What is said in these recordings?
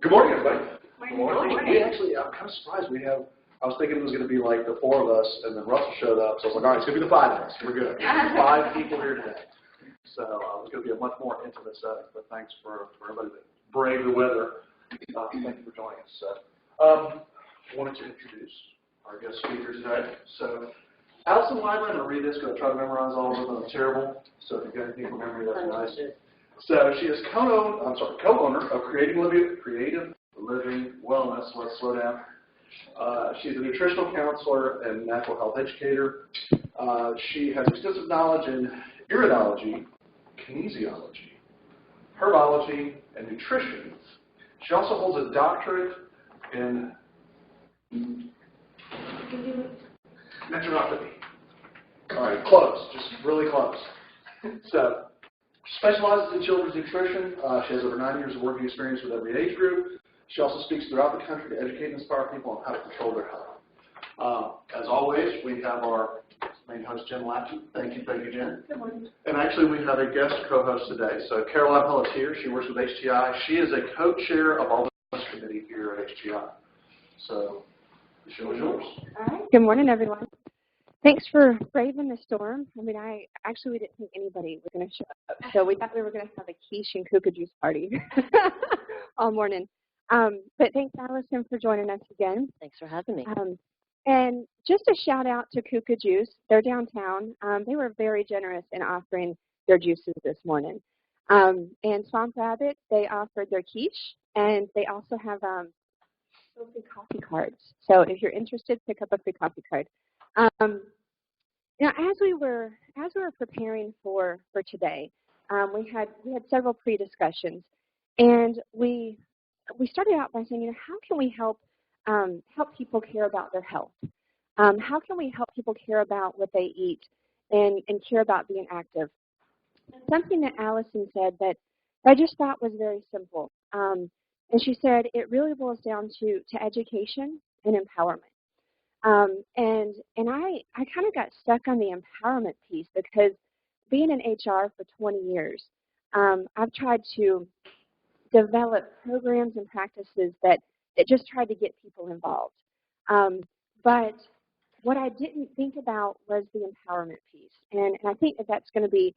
Good morning, everybody. Good morning. We actually, I'm kind of surprised we have, I was thinking it was going to be like the four of us, and then Russell showed up, so I was like, all right, it's going to be the five of us. We're good. 5 people here today. So it's going to be a much more intimate setting, but thanks for everybody that braved the weather. Thank you for joining us. I wanted to introduce our guest speaker today. So Alison Lively, I'm going to read this because I try to memorize all of them, and I'm terrible. So if you've got anything from memory, that's nice. So she is co-owner of Creative Living Wellness. Let's slow down. She's a nutritional counselor and natural health educator. She has extensive knowledge in iridology, kinesiology, herbology, and nutrition. She also holds a doctorate in naturopathy. All right, close, just really close. So, specializes in children's nutrition. She has over 9 years of working experience with every age group. She also speaks throughout the country to educate and inspire people on how to control their health. As always, we have our main host, Jen Lapton. Thank you, Jen. Good morning. And actually, we have a guest co-host today. So Caroline Hull is here. She works with HTI. She is a co-chair of all the committee here at HTI. So the show is yours. All right. Good morning, everyone. Thanks for braving the storm. I mean, we didn't think anybody was going to show up. So we thought we were going to have a quiche and kuka juice party all morning. But thanks, Allison, for joining us again. Thanks for having me. And just a shout out to Kuka Juice. They're downtown. They were very generous in offering their juices this morning. And Swamp Rabbit, they offered their quiche, and they also have free coffee cards. So if you're interested, pick up a free coffee card. Now, as we were preparing for today, we had several pre-discussions, and we started out by saying, how can we help people care about their health? How can we help people care about what they eat and care about being active? And something that Allison said that I just thought was very simple, and she said it really boils down to education and empowerment. And I kind of got stuck on the empowerment piece because being in HR for 20 years, I've tried to develop programs and practices that just tried to get people involved. But what I didn't think about was the empowerment piece, and I think that's going to be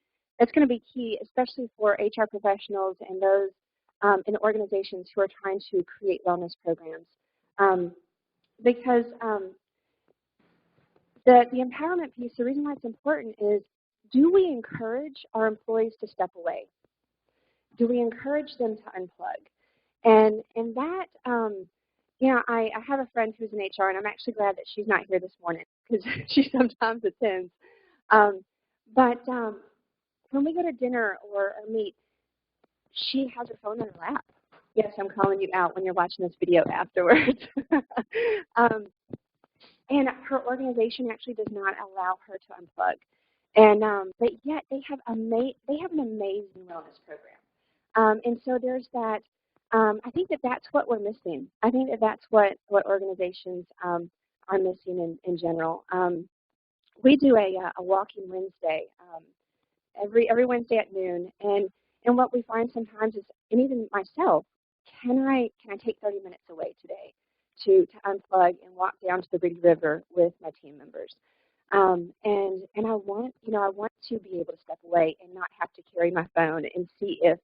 key, especially for HR professionals and those in organizations who are trying to create wellness programs, because the empowerment piece, the reason why it's important is, do we encourage our employees to step away? Do we encourage them to unplug? And that, I have a friend who's in HR, and I'm actually glad that she's not here this morning because she sometimes attends. But when we go to dinner or meet, she has her phone in her lap. Yes, I'm calling you out when you're watching this video afterwards. And her organization actually does not allow her to unplug. And but yet they have an amazing wellness program. And so there's that. I think that's what we're missing. I think that's what organizations are missing in general. We do a walking Wednesday every Wednesday at noon, and what we find sometimes is, and even myself, can I take 30 minutes away today to unplug and walk down to the Big River with my team members? And I want to be able to step away and not have to carry my phone and see if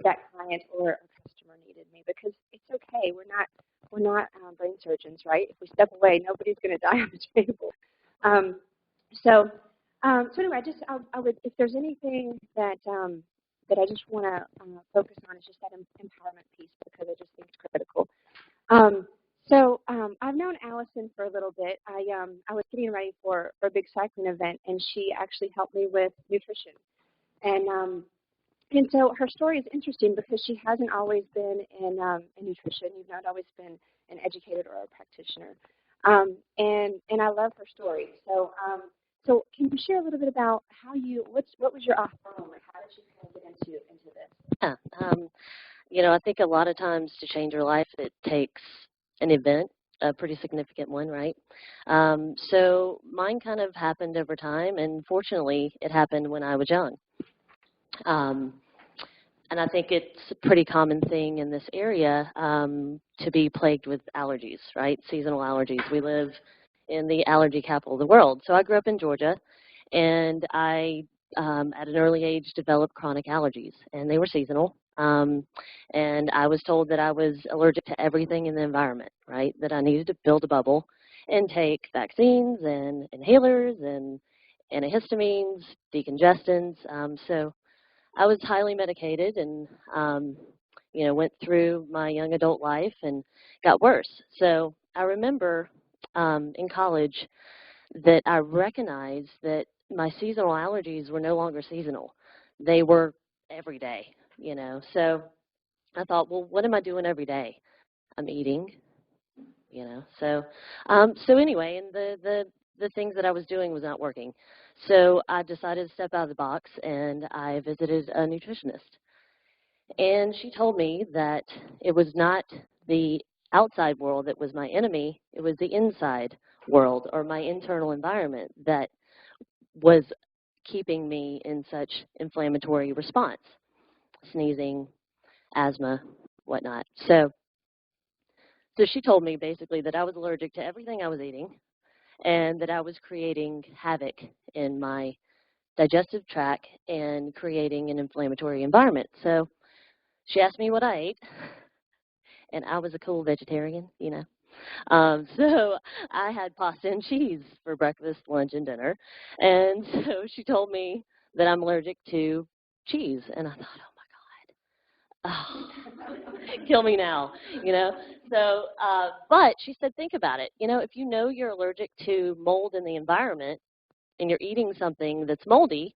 that client or a customer needed me, because it's okay. We're not brain surgeons, right? If we step away, nobody's going to die on the table. So anyway, I would, if there's anything that I just want to focus on, is just that empowerment piece, because I just think it's critical. So I've known Allison for a little bit. I was getting ready for a big cycling event, and she actually helped me with nutrition. And so her story is interesting because she hasn't always been in nutrition. You've not always been an educator or a practitioner. And I love her story. So can you share a little bit about what was your aha moment? How did you kind of get into this? Yeah, I think a lot of times to change your life, it takes an event, a pretty significant one, right? So mine kind of happened over time, and fortunately, it happened when I was young. and I think it's a pretty common thing in this area to be plagued with allergies, right? Seasonal allergies. We live in the allergy capital of the world. So I grew up in Georgia, and I, at an early age, developed chronic allergies, and they were seasonal. And I was told that I was allergic to everything in the environment, right? That I needed to build a bubble and take vaccines and inhalers and antihistamines, decongestants. So I was highly medicated and, went through my young adult life and got worse. So I remember in college that I recognized that my seasonal allergies were no longer seasonal. They were every day, So I thought, well, what am I doing every day? I'm eating, So anyway, and the things that I was doing was not working. So I decided to step out of the box, and I visited a nutritionist. And she told me that it was not the outside world that was my enemy, it was the inside world or my internal environment that was keeping me in such inflammatory response, sneezing, asthma, whatnot. So she told me basically that I was allergic to everything I was eating and that I was creating havoc in my digestive tract and creating an inflammatory environment. So she asked me what I ate, and I was a cool vegetarian, So I had pasta and cheese for breakfast, lunch, and dinner. And so she told me that I'm allergic to cheese. And I thought, oh, my God, kill me now, So, but she said, think about it. If you know you're allergic to mold in the environment and you're eating something that's moldy,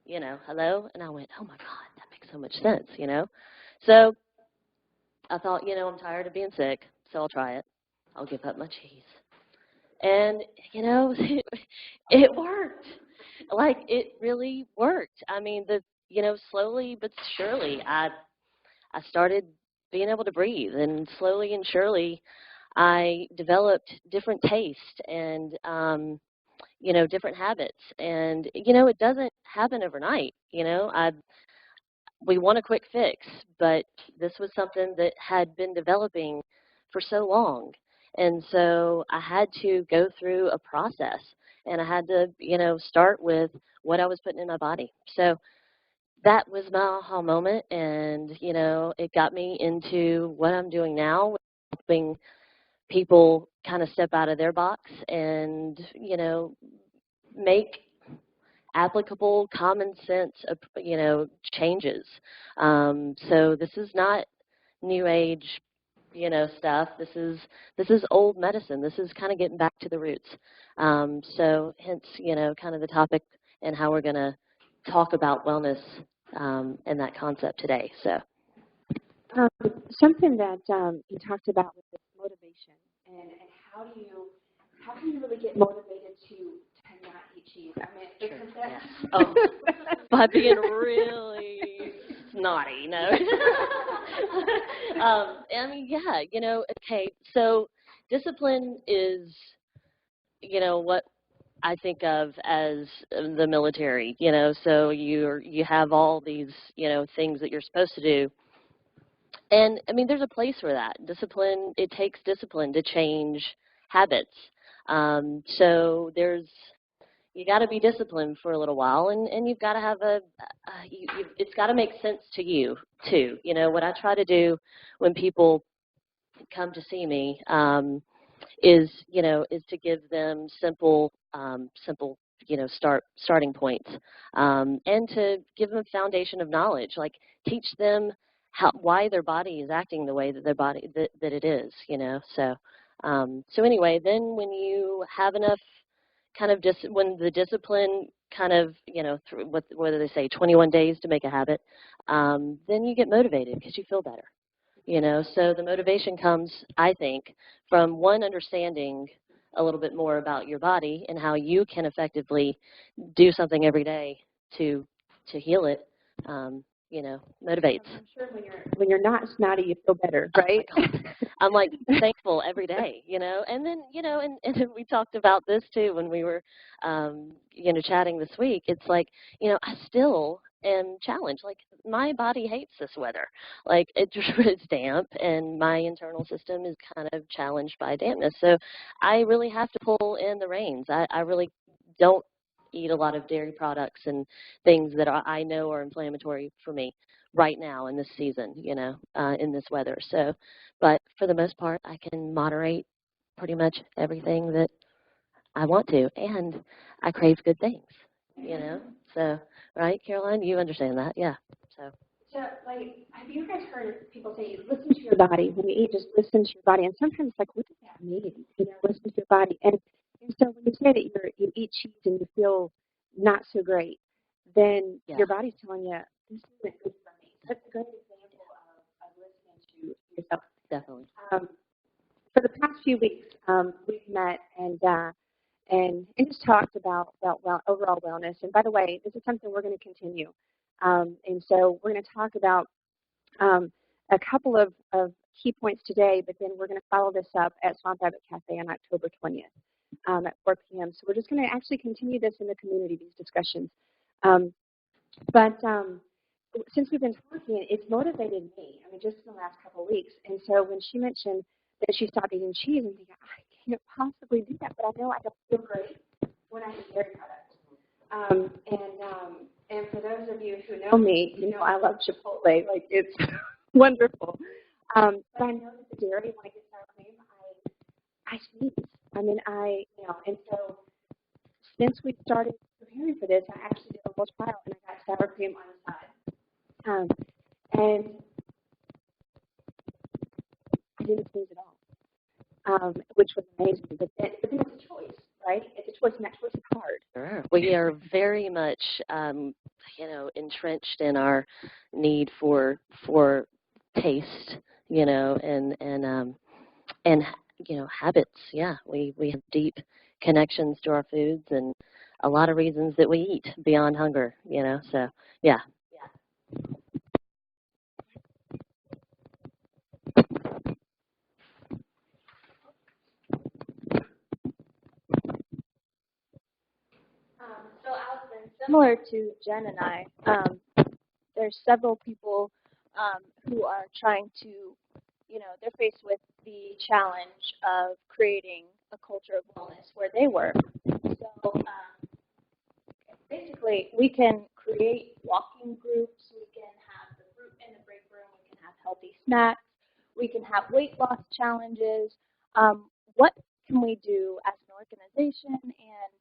hello? And I went, oh, my God, that makes so much sense, So I thought, I'm tired of being sick, so I'll try it. I'll give up my cheese. And, it worked. Like, it really worked. I mean, slowly but surely, I started being able to breathe. And slowly and surely, I developed different tastes and, different habits. And, it doesn't happen overnight. We want a quick fix, but this was something that had been developing for so long. And so I had to go through a process, and I had to, start with what I was putting in my body. So that was my aha moment, and, it got me into what I'm doing now, helping people kind of step out of their box and, make applicable common sense, changes. So this is not new age, stuff. This is old medicine. This is kind of getting back to the roots. So hence, kind of the topic and how we're going to talk about wellness and that concept today. So something that you talked about was motivation, and how can you really get motivated to not eat cheese? I mean, because yes. Oh, by being really snotty, no. I mean, yeah, okay, so discipline is, what I think of as the military, so you have all these, things that you're supposed to do. And, I mean, there's a place for that. Discipline, it takes discipline to change habits. So you got to be disciplined for a little while, and you've got to have it's got to make sense to you, too. What I try to do when people come to see me is to give them simple, starting points, and to give them a foundation of knowledge, like teach them why their body is acting the way that that it is, So, so anyway, then when you have enough kind of when the discipline kind of, what do they say, 21 days to make a habit, then you get motivated because you feel better, So the motivation comes, I think, from one, understanding a little bit more about your body and how you can effectively do something every day to heal it. Motivates. I'm sure when you're not snotty, you feel better, right? Oh I'm like thankful every day, and then, and we talked about this too when we were, chatting this week. It's like, I still am challenged. Like, my body hates this weather. Like, it's damp, and my internal system is kind of challenged by dampness. So I really have to pull in the reins. I really don't eat a lot of dairy products and things that I know are inflammatory for me right now in this season, in this weather. So, but for the most part, I can moderate pretty much everything that I want to, and I crave good things. So, right, Caroline, you understand that, yeah. So, like, have you guys heard people say, listen to your body when you eat? Just listen to your body, and sometimes it's like, what does that mean? Listen to your body, and so when you say that you eat cheese and you feel not so great, then your body's telling you this isn't good for me. That's a good example of listening to yourself. Definitely. For the past few weeks, we've met and just talked about overall wellness. And by the way, this is something we're going to continue. And so we're going to talk about a couple of key points today, but then we're going to follow this up at Swamp Rabbit Cafe on October 20th at 4 p.m. So we're just going to actually continue this in the community, these discussions. But since we've been talking, it's motivated me, just in the last couple of weeks. And so when she mentioned that she stopped eating cheese, I'm thinking, I can't possibly do that, but I know I don't feel great when I eat dairy products. And for those of you who know me, I love Chipotle. Like, it's wonderful. But I know that the dairy, when I get sour cream, I sneeze. And so since we started preparing for this, I actually did a little trial, and I got sour cream on the side. And I didn't sneeze at all, which was amazing. But then it's a choice, right? It's a choice, and that choice is hard. Sure. We are very much, entrenched in our need for taste, and habits. Yeah, we have deep connections to our foods and a lot of reasons that we eat beyond hunger. So yeah. So Alison, similar to Jen and I, there's several people who are trying to, they're faced with the challenge of creating a culture of wellness where they work. So basically, we can create walking groups, we can have the fruit in the break room, we can have healthy snacks, we can have weight loss challenges. What can we do as an organization and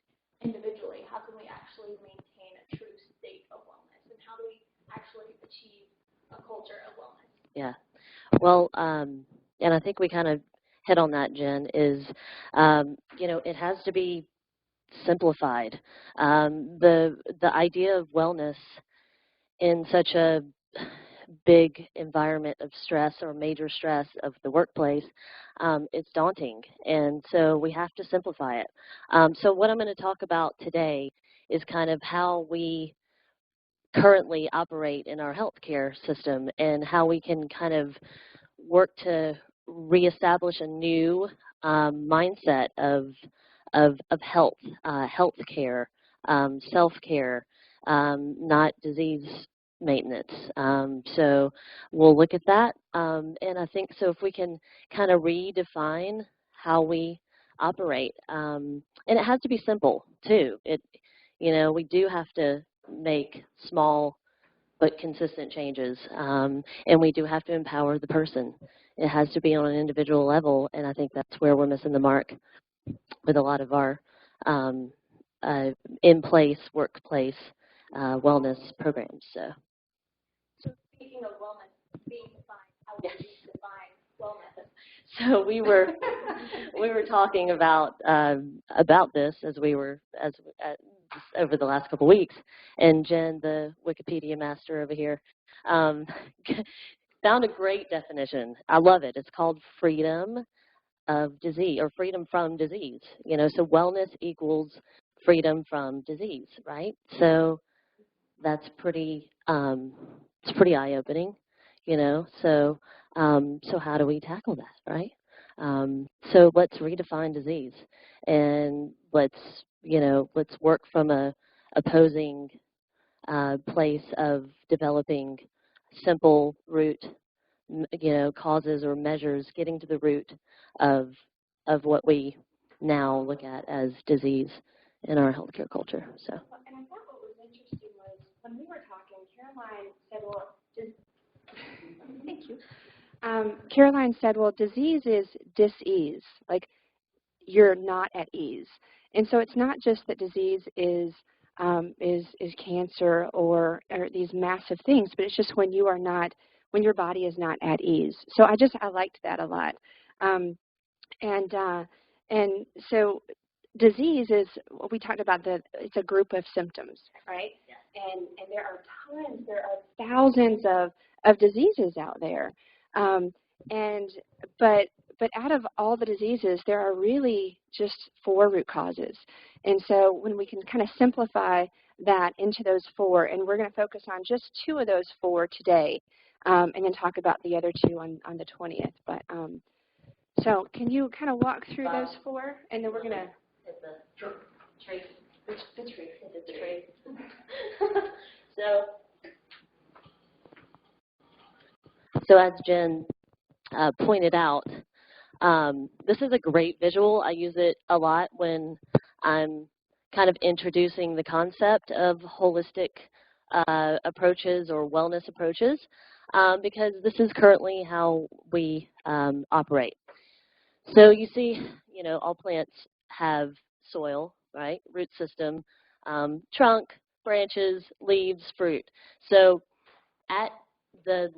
individually? How can we actually maintain a true state of wellness, and how do we actually achieve a culture of wellness? Yeah. Well, and I think we kind of hit on that, Jen, is, it has to be simplified. The idea of wellness in such a big environment of stress or major stress of the workplace, it's daunting. And so we have to simplify it. So what I'm going to talk about today is kind of how we currently operate in our healthcare system and how we can kind of work to reestablish a new mindset of health, healthcare, self-care, not disease maintenance. So we'll look at that, and I think so if we can kind of redefine how we operate, and it has to be simple too. We do have to make small but consistent changes, and we do have to empower the person. It has to be on an individual level, and I think that's where we're missing the mark with a lot of our in-place, workplace wellness programs. So speaking of wellness being defined, how would you define wellness? So we were talking about this as over the last couple of weeks, and Jen, the Wikipedia master over here, found a great definition. I love it. It's called freedom of disease, or freedom from disease. So wellness equals freedom from disease, right? So that's pretty it's pretty eye-opening, So how do we tackle that, right? So let's redefine disease, and let's work from a opposing place of developing simple root, causes or measures, getting to the root of what we now look at as disease in our healthcare culture. So. And I thought what was interesting was when we were talking, Caroline said, well, thank you. Caroline said, well, disease is dis-ease, like you're not at ease. And so it's not just that disease is cancer or these massive things, but it's just when you are not, when your body is not at ease. So I liked that a lot. And so disease is, we talked about it's a group of symptoms, right? Yeah. And there are thousands of diseases out there. But out of all the diseases, there are really just 4 root causes. And so when we can kind of simplify that into those 4, and we're going to focus on just 2 of those 4 today, and then talk about the other 2 on the 20th. But so can you kind of walk through those 4, and then we're going to hit the trace. The trace. Hit the trace. So as Jen pointed out, this is a great visual. I use it a lot when I'm kind of introducing the concept of holistic approaches or wellness approaches, because this is currently how we operate. So you see, all plants have soil, right? Root system, trunk, branches, leaves, fruit. So at the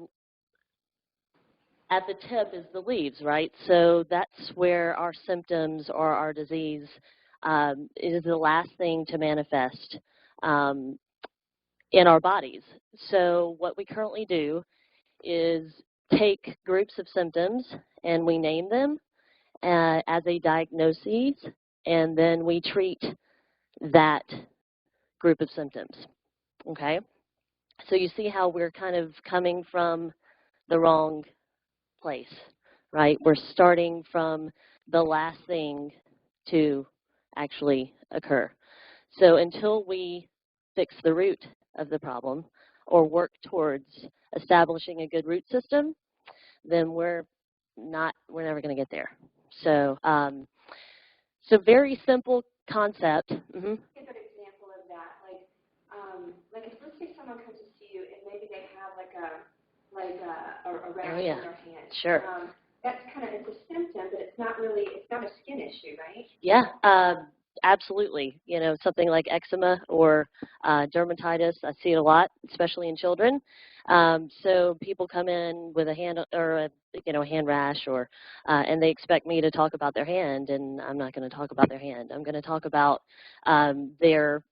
tip is the leaves, right? So that's where our symptoms or our disease is the last thing to manifest in our bodies. So what we currently do is take groups of symptoms and we name them as a diagnosis, and then we treat that group of symptoms, okay? So you see how we're kind of coming from the wrong place, right? We're starting from the last thing to actually occur. So until we fix the root of the problem or work towards establishing a good root system, then we're never going to get there. So, so very simple concept. Mm-hmm. Give an example of that, like if let's say someone comes to see you and maybe they have a rash on their hand. Sure. That's it's a symptom, but it's not a skin issue, right? Yeah, absolutely. Something like eczema or dermatitis, I see it a lot, especially in children. So people come in with a hand or a hand rash, or and they expect me to talk about their hand, and I'm not going to talk about their hand. I'm going to talk about their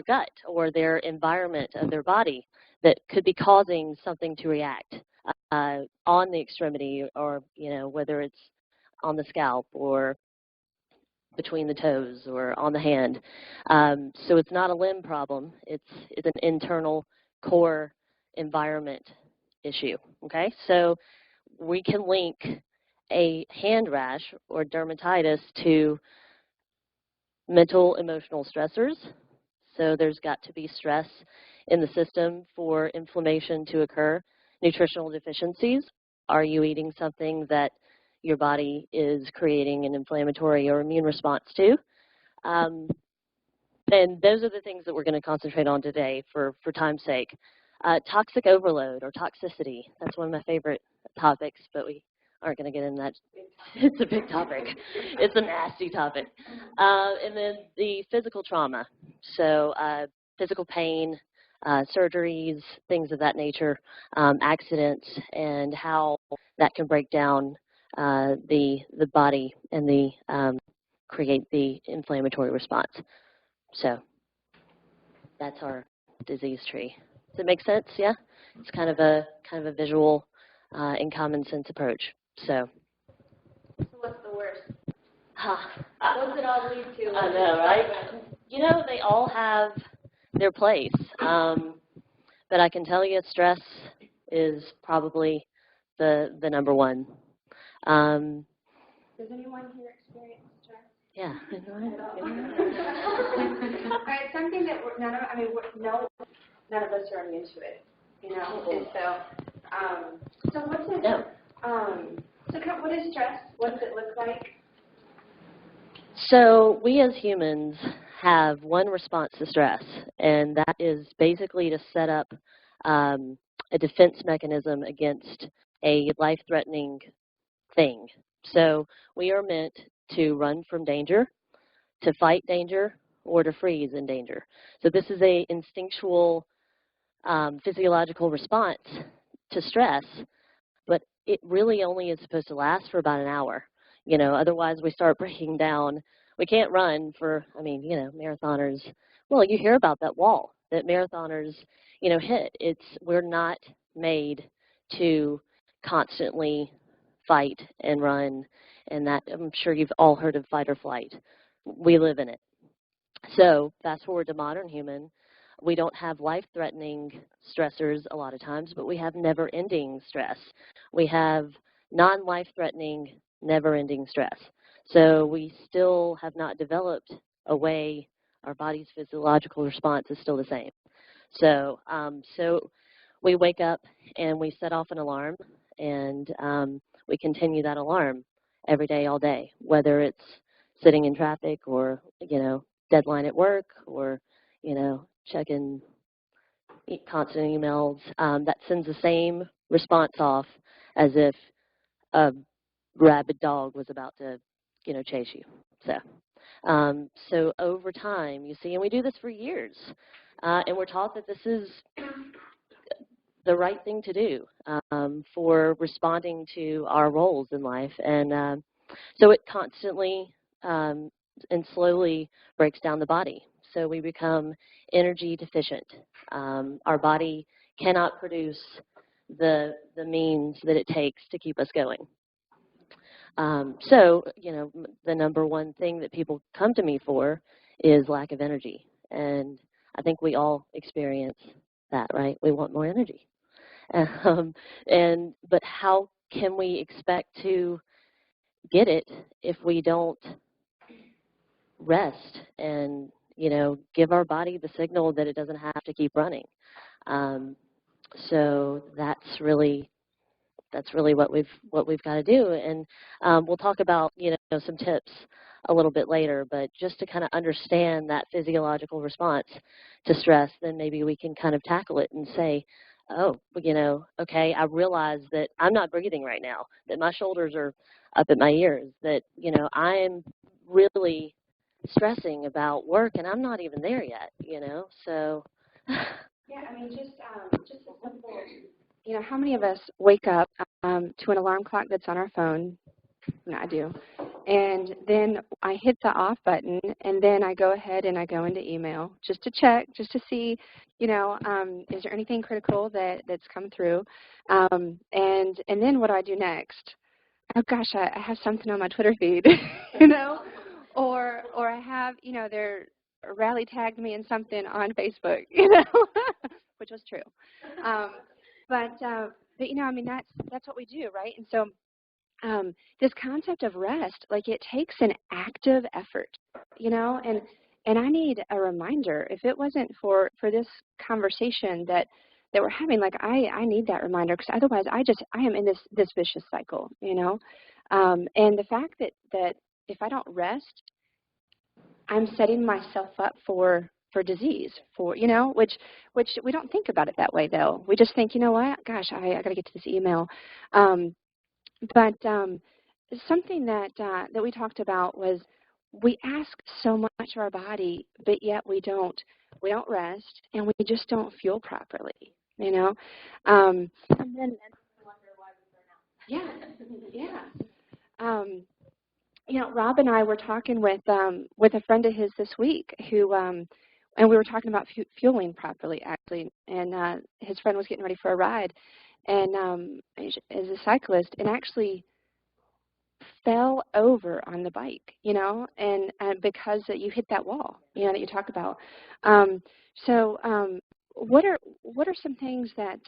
gut or their environment of their body that could be causing something to react on the extremity, or whether it's on the scalp or between the toes or on the hand. So it's not a limb problem. It's an internal core environment issue, okay? So we can link a hand rash or dermatitis to mental, emotional stressors. So there's got to be stress in the system for inflammation to occur. Nutritional deficiencies. Are you eating something that your body is creating an inflammatory or immune response to? And those are the things that we're going to concentrate on today for time's sake. Toxic overload or toxicity. That's one of my favorite topics, but we aren't going to get into that. It's a big topic. It's a nasty topic. And then the physical trauma. So physical pain, surgeries, things of that nature, accidents, and how that can break down the body and create the inflammatory response. So that's our disease tree. Does it make sense? Yeah, it's kind of a visual and common sense approach. So what's the worst? What's it all lead to? I know, right? They all have their place, but I can tell you stress is probably the number one. Does anyone here experience stress? Yeah. All right, something that none of us are immune to it, And so what's it? No. What is stress? What does it look like? So we as humans have one response to stress, and that is basically to set up a defense mechanism against a life-threatening thing. So we are meant to run from danger, to fight danger, or to freeze in danger. So this is a instinctual physiological response to stress, but it really only is supposed to last for about an hour. Otherwise we start breaking down. We can't run for, marathoners. Well, you hear about that wall that marathoners, hit. We're not made to constantly fight and run, and that I'm sure you've all heard of fight or flight. We live in it. So fast forward to modern human, we don't have life-threatening stressors a lot of times, but we have never-ending stress. We have non-life-threatening, never-ending stress. So we still have not developed a way. Our body's physiological response is still the same. So we wake up and we set off an alarm, and we continue that alarm every day, all day, whether it's sitting in traffic or, deadline at work or, checking constant emails. That sends the same response off as if a rabid dog was about to, chase you. So over time, you see, and we do this for years, and we're taught that this is the right thing to do for responding to our roles in life. And so it constantly and slowly breaks down the body. So we become energy deficient. Our body cannot produce the means that it takes to keep us going. The number one thing that people come to me for is lack of energy. And I think we all experience that, right? We want more energy. But how can we expect to get it if we don't rest and, give our body the signal that it doesn't have to keep running? So that's really what we've got to do. And we'll talk about, some tips a little bit later, but just to kind of understand that physiological response to stress, then maybe we can kind of tackle it and say, oh, okay, I realize that I'm not breathing right now, that my shoulders are up at my ears, that, I'm really stressing about work and I'm not even there yet, so. Yeah, just a simple, how many of us wake up to an alarm clock that's on our phone? I do. And then I hit the off button, and then I go ahead and I go into email just to check, just to see, is there anything critical that's come through? And then what do I do next? Oh gosh, I have something on my Twitter feed, or I have, they're rally tagged me in something on Facebook, which was true. But that's what we do, right? And so this concept of rest, it takes an active effort, and I need a reminder. If it wasn't for this conversation that we're having, I need that reminder, because otherwise I am in this vicious cycle, and the fact that if I don't rest, I'm setting myself up for disease, which we don't think about it that way, though. We just think, what? Gosh, I got to get to this email. But something that we talked about was we ask so much of our body, but yet we don't rest, and we just don't fuel properly, And then we wonder why we burn out. Yeah. Rob and I were talking with a friend of his this week who, and we were talking about fueling properly, actually. And his friend was getting ready for a ride, and is a cyclist, and actually fell over on the bike, and because you hit that wall, that you talk about. What are some things that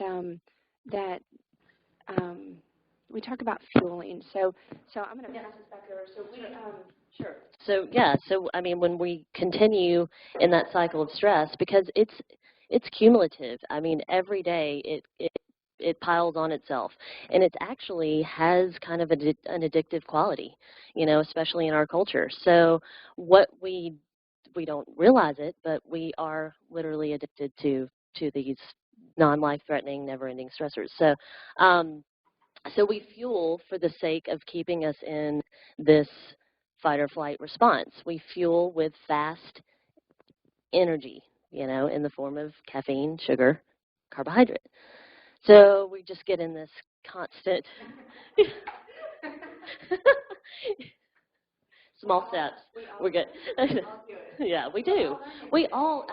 we talk about fueling? So I'm going to pass this back over. So Sure. So yeah, so I mean, when we continue in that cycle of stress, because it's cumulative. I mean, every day it piles on itself, and it actually has kind of an addictive quality, especially in our culture. So what we don't realize it, but we are literally addicted to these non-life threatening, never-ending stressors. So we fuel for the sake of keeping us in this fight or flight response. We fuel with fast energy, in the form of caffeine, sugar, carbohydrate. So we just get in this constant small steps. We're good. Yeah, we do. We all,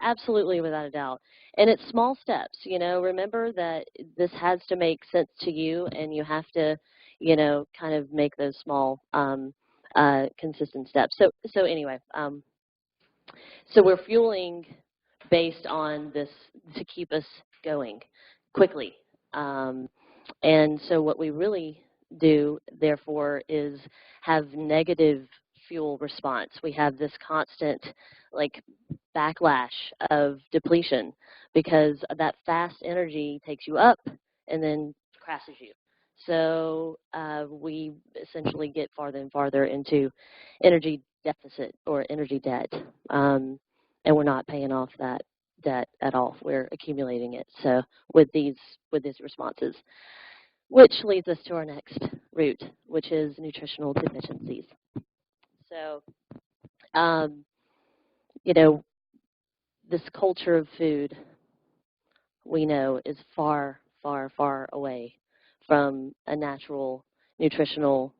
absolutely without a doubt. And it's small steps, Remember that this has to make sense to you, and you have to, kind of make those small, consistent steps. So anyway, so we're fueling based on this to keep us going quickly. And so what we really do, therefore, is have negative fuel response. We have this constant, backlash of depletion because that fast energy takes you up and then crashes you. So we essentially get farther and farther into energy deficit or energy debt, and we're not paying off that debt at all. We're accumulating it. So with these responses, which leads us to our next root, which is nutritional deficiencies. So, this culture of food, we know, is far, far, far away from a natural, nutritional,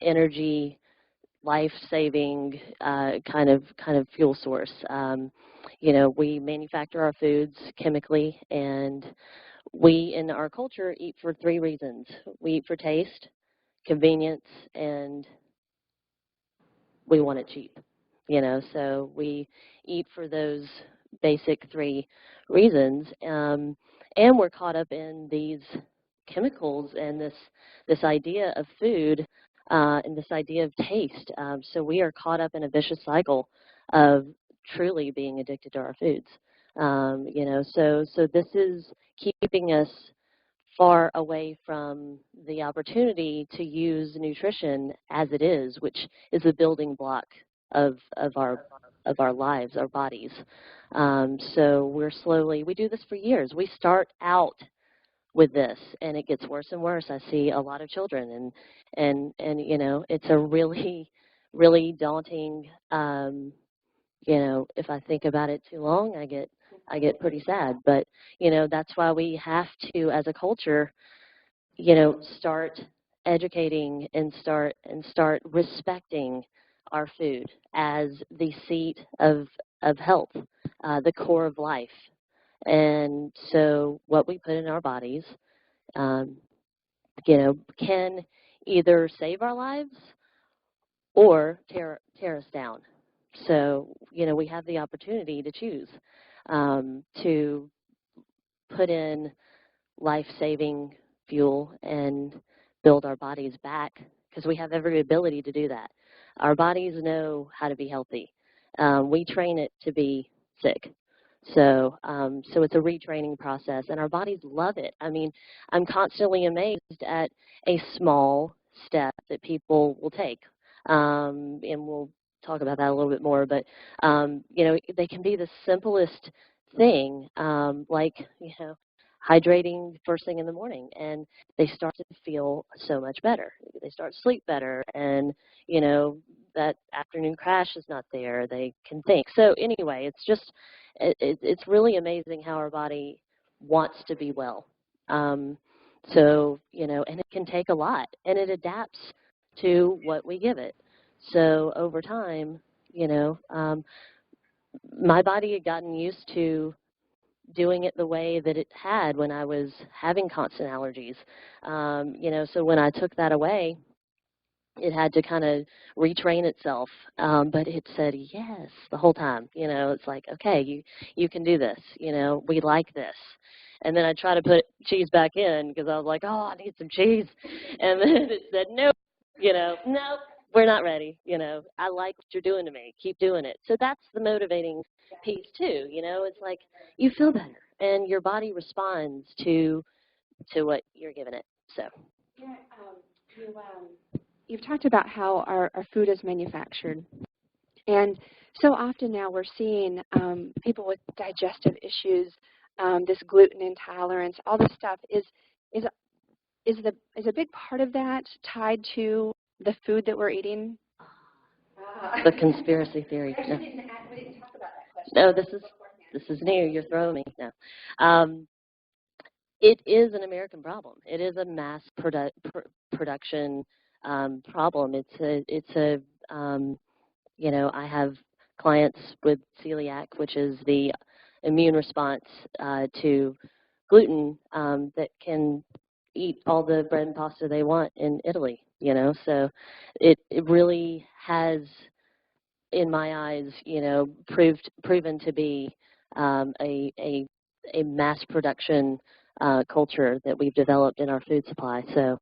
energy, life-saving kind of fuel source. We manufacture our foods chemically, and we, in our culture, eat for 3 reasons. We eat for taste, convenience, and we want it cheap. So we eat for those basic 3 reasons, and we're caught up in these chemicals and this idea of food and this idea of taste. So we are caught up in a vicious cycle of truly being addicted to our foods. So this is keeping us far away from the opportunity to use nutrition as it is, which is a building block of our lives, our bodies. So we do this for years. We start out with this, and it gets worse and worse. I see a lot of children, and it's a really, really daunting. If I think about it too long, I get pretty sad. But that's why we have to, as a culture, start educating and start respecting our food as the seat of health, the core of life. And so what we put in our bodies, can either save our lives or tear us down. So, we have the opportunity to choose to put in life-saving fuel and build our bodies back, because we have every ability to do that. Our bodies know how to be healthy. We train it to be sick. So it's a retraining process, and our bodies love it. I mean, I'm constantly amazed at a small step that people will take, and we'll talk about that a little bit more. But they can be the simplest thing, like hydrating first thing in the morning, and they start to feel so much better. They start to sleep better, and that afternoon crash is not there. They can think. So anyway, it's just it's really amazing how our body wants to be well. And it can take a lot, and it adapts to what we give it. So over time, my body had gotten used to doing it the way that it had when I was having constant allergies. So when I took that away, it had to kind of retrain itself, but it said yes the whole time. You know, it's like, okay, you can do this. You know, we like this. And then I try to put cheese back in because I was like, oh, I need some cheese. And then it said, nope, you know, nope, we're not ready. You know, I like what you're doing to me. Keep doing it. So that's the motivating piece too. You know, it's like you feel better and your body responds to what you're giving it. So. Yeah, you've talked about how our food is manufactured. And so often now we're seeing people with digestive issues, this gluten intolerance, all this stuff. Is a big part of that tied to the food that we're eating? The conspiracy theory. We didn't talk about that question. No, this is new. You're throwing me now. It is an American problem. It is a mass production problem. It's a you know, I have clients with celiac, which is the immune response to gluten, that can eat all the bread and pasta they want in Italy. You know, so it really has, in my eyes, you know, proven to be a mass production culture that we've developed in our food supply. So,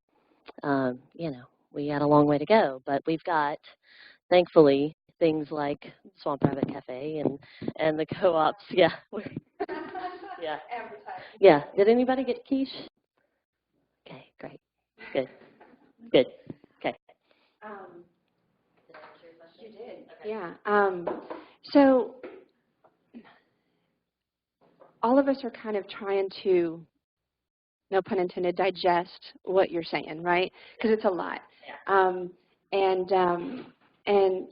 you know, we got a long way to go, but we've got, thankfully, things like Swamp Rabbit Cafe and the co-ops. Yeah, yeah, yeah. Did anybody get quiche? Okay, great, good, good. Okay. You did. Yeah. So all of us are kind of trying to, no pun intended, digest what you're saying, right? Because it's a lot. And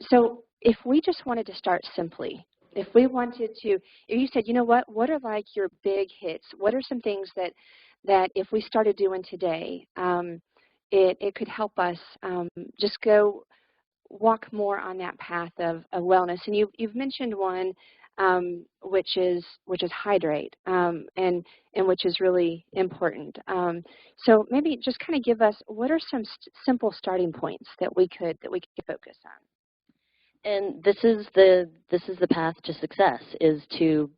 so if we just wanted to start simply, if we wanted to, if you said, you know what are like your big hits? What are some things that if we started doing today, it could help us just go walk more on that path of wellness? And you've mentioned one, which is hydrate, and which is really important. So maybe just kind of give us, what are some simple starting points that we could focus on? And this is the path to success, is to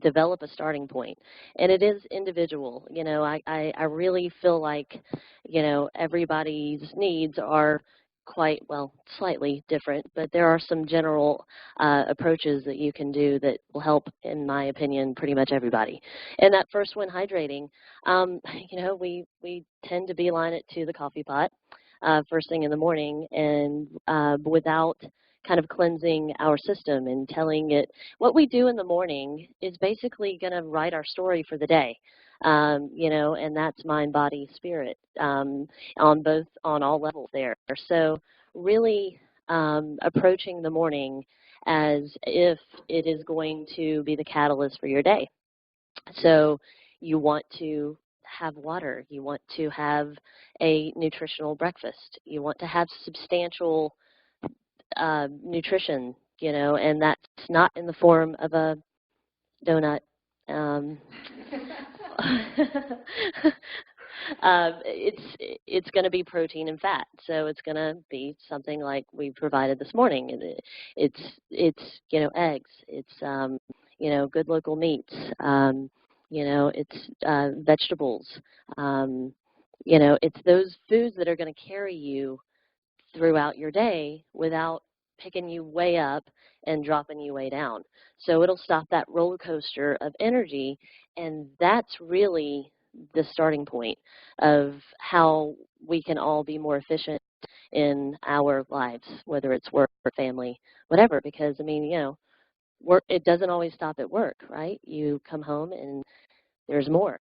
develop a starting point. And it is individual. You know, I really feel like, you know, everybody's needs are quite, well, slightly different, but there are some general approaches that you can do that will help, in my opinion, pretty much everybody. And that first one, hydrating, you know, we tend to beeline it to the coffee pot first thing in the morning, and without kind of cleansing our system and telling it what we do in the morning is basically going to write our story for the day. You know, and that's mind, body, spirit, on all levels there. So really approaching the morning as if it is going to be the catalyst for your day. So you want to have water. You want to have a nutritional breakfast. You want to have substantial nutrition, you know, and that's not in the form of a donut. It's going to be protein and fat, so it's going to be something like we provided this morning. It's you know, eggs. It's you know, good local meats. You know, it's vegetables. You know, it's those foods that are going to carry you throughout your day without picking you way up and dropping you way down. So it'll stop that roller coaster of energy, and that's really the starting point of how we can all be more efficient in our lives, whether it's work or family, whatever, because, I mean, you know, work, it doesn't always stop at work, right? You come home and there's more.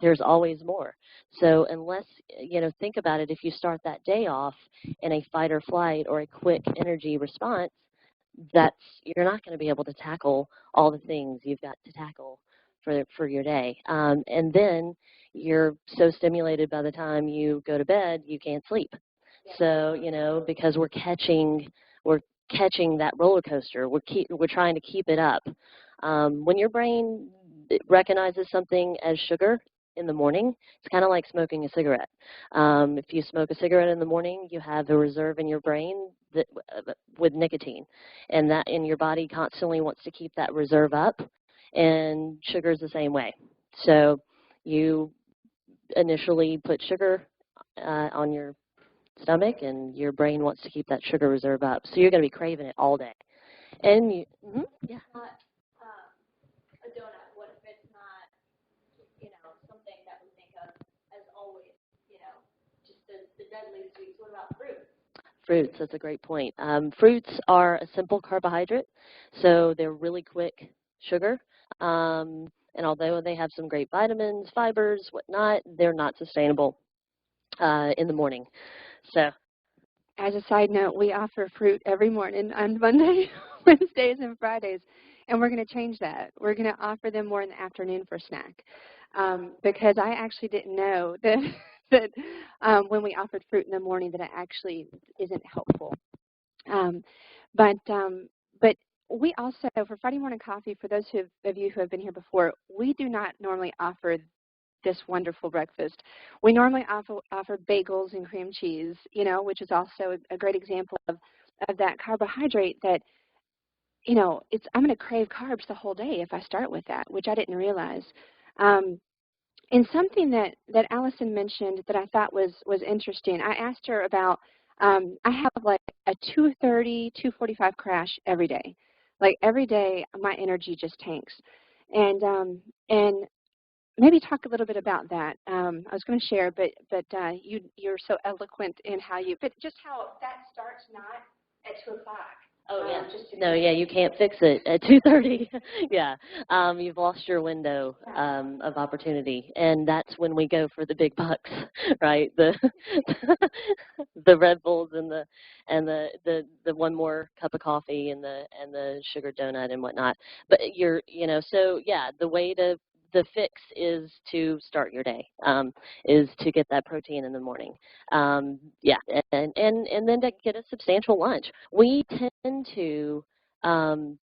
There's always more. So unless, you know, think about it, if you start that day off in a fight or flight or a quick energy response, you're not going to be able to tackle all the things you've got to tackle for your day. And then you're so stimulated by the time you go to bed, you can't sleep. So, you know, because we're catching that roller coaster. We're trying to keep it up. When your brain recognizes something as sugar, in the morning, it's kind of like smoking a cigarette. If you smoke a cigarette in the morning, you have a reserve in your brain that, with nicotine, and that in your body constantly wants to keep that reserve up, and sugar is the same way. So you initially put sugar on your stomach, and your brain wants to keep that sugar reserve up. So you're going to be craving it all day. And you, yeah. Not a donut. What if it's not, something that we think of as always, just the deadly sweets? What about fruit? Fruits, that's a great point. Fruits are a simple carbohydrate, so they're really quick sugar. And although they have some great vitamins, fibers, whatnot, they're not sustainable in the morning. So, As a side note, we offer fruit every morning on Monday, Wednesdays, and Fridays, and we're going to change that. We're going to offer them more in the afternoon for snack, because I actually didn't know that when we offered fruit in the morning that it actually isn't helpful. But we also, for Friday morning coffee, for those of you who have been here before, we do not normally offer this wonderful breakfast. We normally offer bagels and cream cheese, which is also a great example of that carbohydrate that, I'm going to crave carbs the whole day if I start with that, which I didn't realize. And something that Alison mentioned that I thought was interesting, I asked her about, I have like a 2:30, 2:45 crash every day. Like every day, my energy just tanks. And maybe talk a little bit about that. I was going to share, but you're so eloquent in but just how that starts not at 2 o'clock. Oh, yeah. No, yeah, you can't fix it at 2:30. Yeah, you've lost your window of opportunity, and that's when we go for the big bucks, right? The Red Bulls and the one more cup of coffee and the sugar donut and whatnot. But so yeah, the fix is to start your day, is to get that protein in the morning. Yeah, and then to get a substantial lunch. We tend to, kind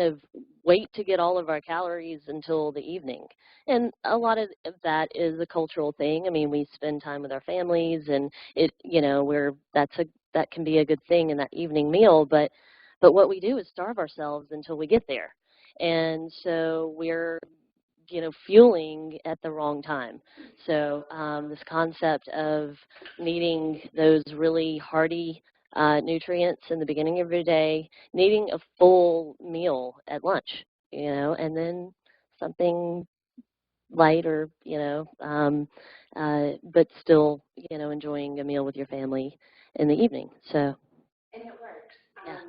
of wait to get all of our calories until the evening. And a lot of that is a cultural thing. I mean, we spend time with our families, and that can be a good thing in that evening meal, but what we do is starve ourselves until we get there. And so we're, fueling at the wrong time. So this concept of needing those really hearty nutrients in the beginning of your day, needing a full meal at lunch, and then something light but still, enjoying a meal with your family in the evening. So. And it works. Yeah.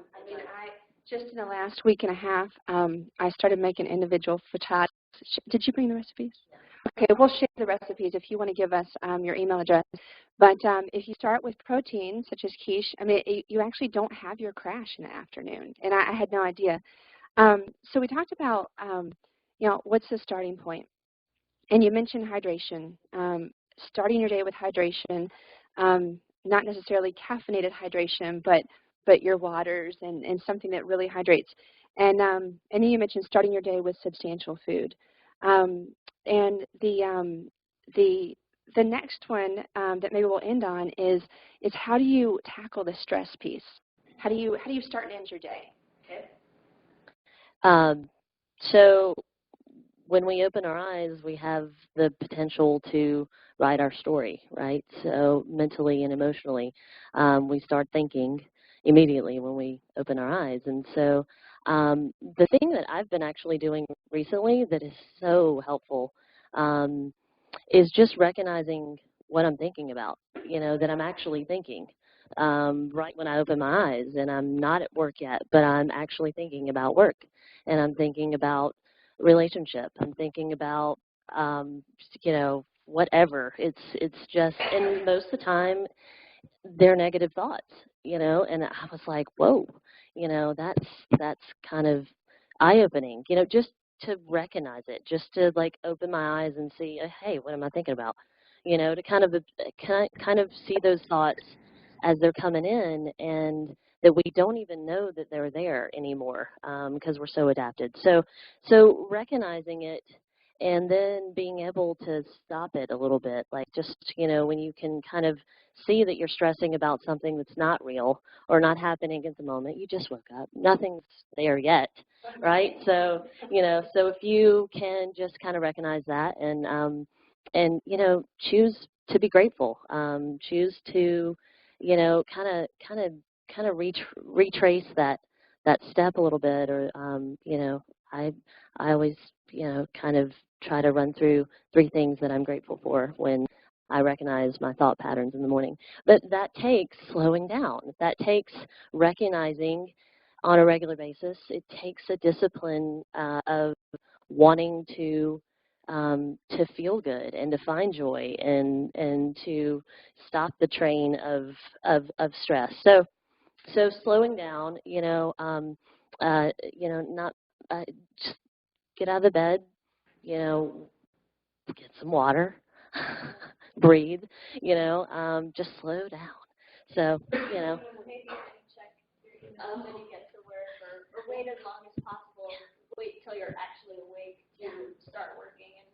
Just in the last week and a half, I started making individual frittatas. Did you bring the recipes? Okay, we'll share the recipes if you want to give us your email address. But if you start with protein, such as quiche, you actually don't have your crash in the afternoon, and I had no idea. So we talked about, what's the starting point? And you mentioned hydration. Starting your day with hydration, not necessarily caffeinated hydration, but your waters and something that really hydrates. And then you mentioned starting your day with substantial food. And the next one that maybe we'll end on is how do you tackle the stress piece? How do you start and end your day? Okay. So when we open our eyes, we have the potential to write our story, right? So mentally and emotionally, we start thinking immediately when we open our eyes. And so the thing that I've been actually doing recently that is so helpful is just recognizing what I'm thinking about, that I'm actually thinking right when I open my eyes. And I'm not at work yet, but I'm actually thinking about work. And I'm thinking about relationship. I'm thinking about, whatever. It's just, and most of the time, they're negative thoughts, and I was like, whoa, that's kind of eye-opening, just to recognize it, just to like open my eyes and see, hey, what am I thinking about, to kind of see those thoughts as they're coming in, and that we don't even know that they're there anymore because we're so adapted. So recognizing it and then being able to stop it a little bit, like just, when you can kind of see that you're stressing about something that's not real or not happening at the moment. You just woke up. Nothing's there yet, right? So, so if you can just kind of recognize that and choose to be grateful, choose to, kind of retrace that step a little bit, or, I always, kind of try to run through 3 things that I'm grateful for when I recognize my thought patterns in the morning. But that takes slowing down. That takes recognizing on a regular basis. It takes a discipline of wanting to feel good and to find joy and to stop the train of stress. So slowing down, not just get out of the bed, get some water, breathe, just slow down. So, Maybe check your email when you get to work, or wait as long as possible. Wait till you're actually awake to start working, and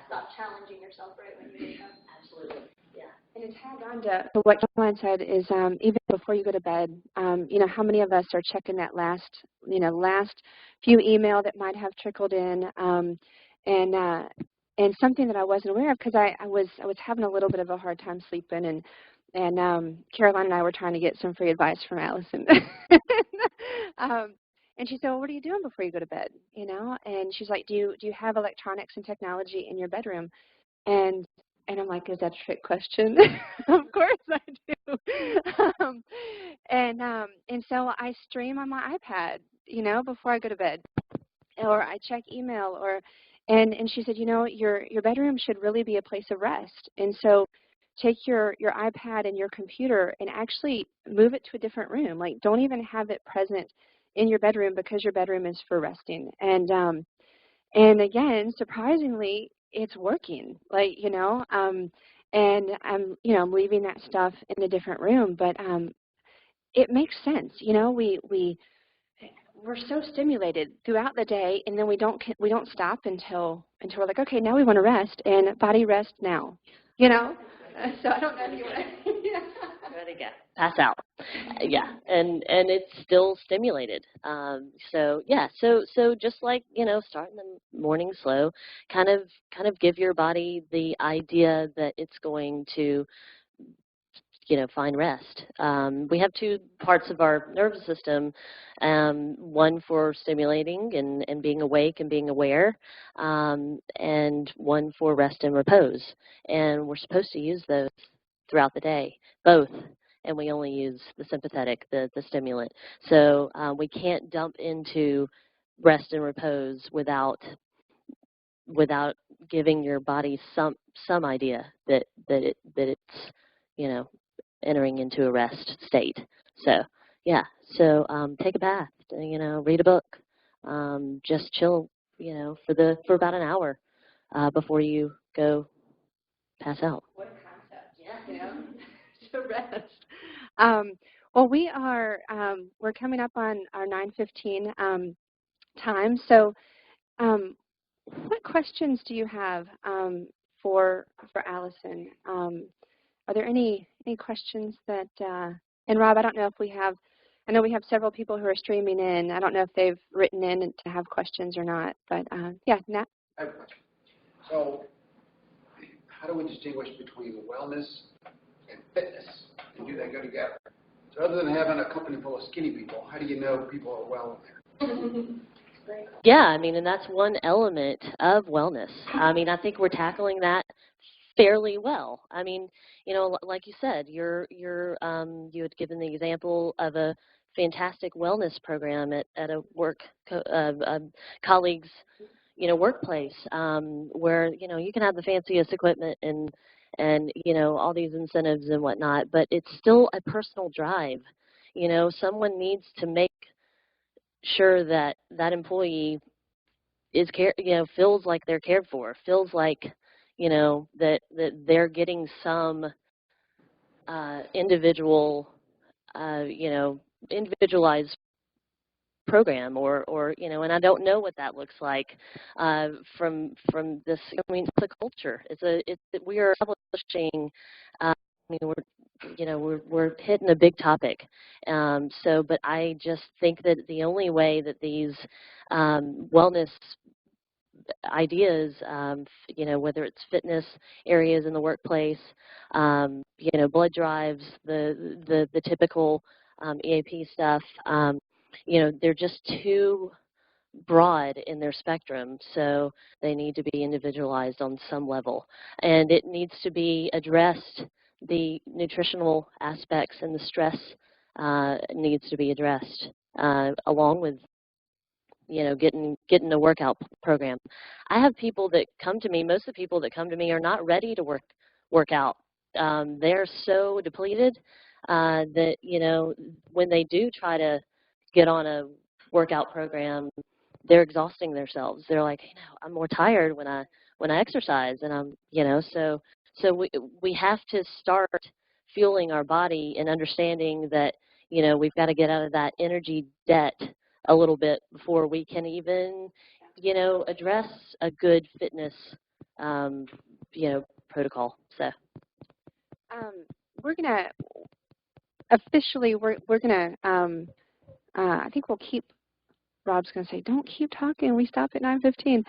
stop challenging yourself right when you wake up. Absolutely. Yeah. And to tag on to what Caroline said is even before you go to bed, how many of us are checking that last few email that might have trickled in, and something that I wasn't aware of because I was having a little bit of a hard time sleeping, and Caroline and I were trying to get some free advice from Allison. And she said, well, what are you doing before you go to bed? And she's like, do you have electronics and technology in your bedroom? And I'm like, is that a trick question? Of course I do. And so I stream on my iPad, before I go to bed, or I check email, and she said, your bedroom should really be a place of rest. And so take your iPad and your computer and actually move it to a different room. Like, don't even have it present in your bedroom because your bedroom is for resting. And again, surprisingly, it's working. And I'm leaving that stuff in a different room, but it makes sense. We're so stimulated throughout the day, and then we don't stop until we're like, okay, now we want to rest, and body rest now. So I don't know if you want to. Ready to go. Pass out. Yeah, and it's still stimulated. So just like starting the morning slow, kind of give your body the idea that it's going to find rest. We have 2 parts of our nervous system, one for stimulating and being awake and being aware, and one for rest and repose. And we're supposed to use those throughout the day, both, and we only use the sympathetic, the stimulant. So we can't dump into rest and repose without giving your body some idea that it's entering into a rest state. So take a bath, read a book, just chill, for about an hour before you go pass out. What a concept, to rest. Well, we're coming up on our 9:15 time. So, what questions do you have for Allison? Are there any questions that? And Rob, I don't know if we have. I know we have several people who are streaming in. I don't know if they've written in to have questions or not. But Nat. I have a question. So, how do we distinguish between wellness and fitness? And do they go together? So other than having a company full of skinny people, how do you know people are well in there? Yeah, and that's one element of wellness. I think we're tackling that fairly well. Like you said, you had given the example of a fantastic wellness program at a colleague's workplace, where you can have the fanciest equipment and all these incentives and whatnot, but it's still a personal drive. Someone needs to make sure that employee is feels like they're cared for, feels like that they're getting some individualized program, or and I don't know what that looks like from this. I mean, it's a culture. We are establishing. I mean, we're hitting a big topic. But I just think that the only way that these wellness ideas, whether it's fitness areas in the workplace, blood drives, the typical EAP stuff, they're just too broad in their spectrum, so they need to be individualized on some level. And it needs to be addressed, the nutritional aspects and the stress needs to be addressed, along with getting a workout program. I have people that come to me, most of the people that come to me are not ready to work out. They're so depleted that, when they do try to get on a workout program, they're exhausting themselves. They're like, I'm more tired when I exercise, and I'm, so we have to start fueling our body and understanding that, we've got to get out of that energy debt a little bit before we can even, address a good fitness, protocol. So, we're gonna officially, we're gonna, I think we'll keep. Rob's going to say, don't keep talking. We stop at 9:15.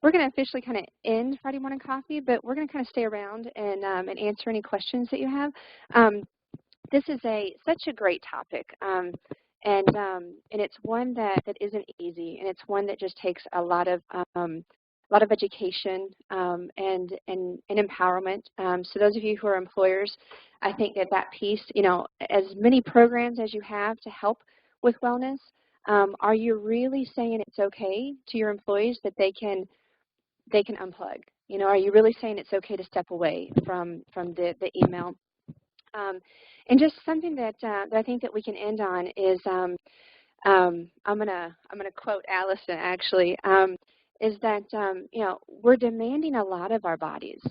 We're going to officially kind of end Friday Morning Coffee, but we're going to kind of stay around and answer any questions that you have. This is such a great topic, and it's one that isn't easy, and it's one that just takes a lot of education and empowerment. So those of you who are employers, I think that piece, as many programs as you have to help with wellness. Are you really saying it's okay to your employees that they can unplug? Are you really saying it's okay to step away from the email? And just something that I think that we can end on is I'm gonna quote Alison actually, is that we're demanding a lot of our bodies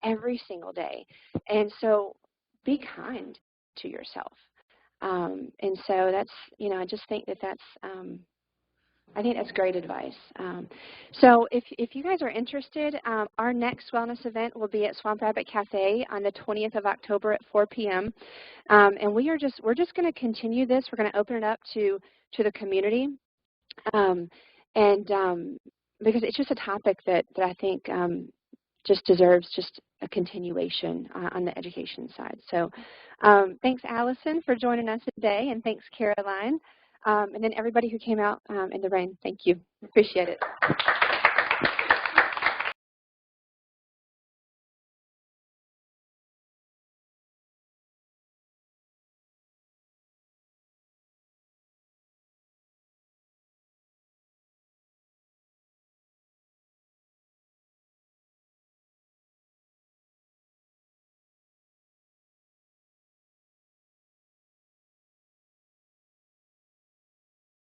every single day, and so be kind to yourself. And so that's, I just think that's, I think that's great advice. So if you guys are interested, our next wellness event will be at Swamp Rabbit Cafe on the 20th of October at 4 p.m. And we're just going to continue this. We're going to open it up to the community. Because it's just a topic that I think just deserves just a continuation on the education side. So thanks, Allison, for joining us today, and thanks, Caroline. And then everybody who came out in the rain, thank you. Appreciate it.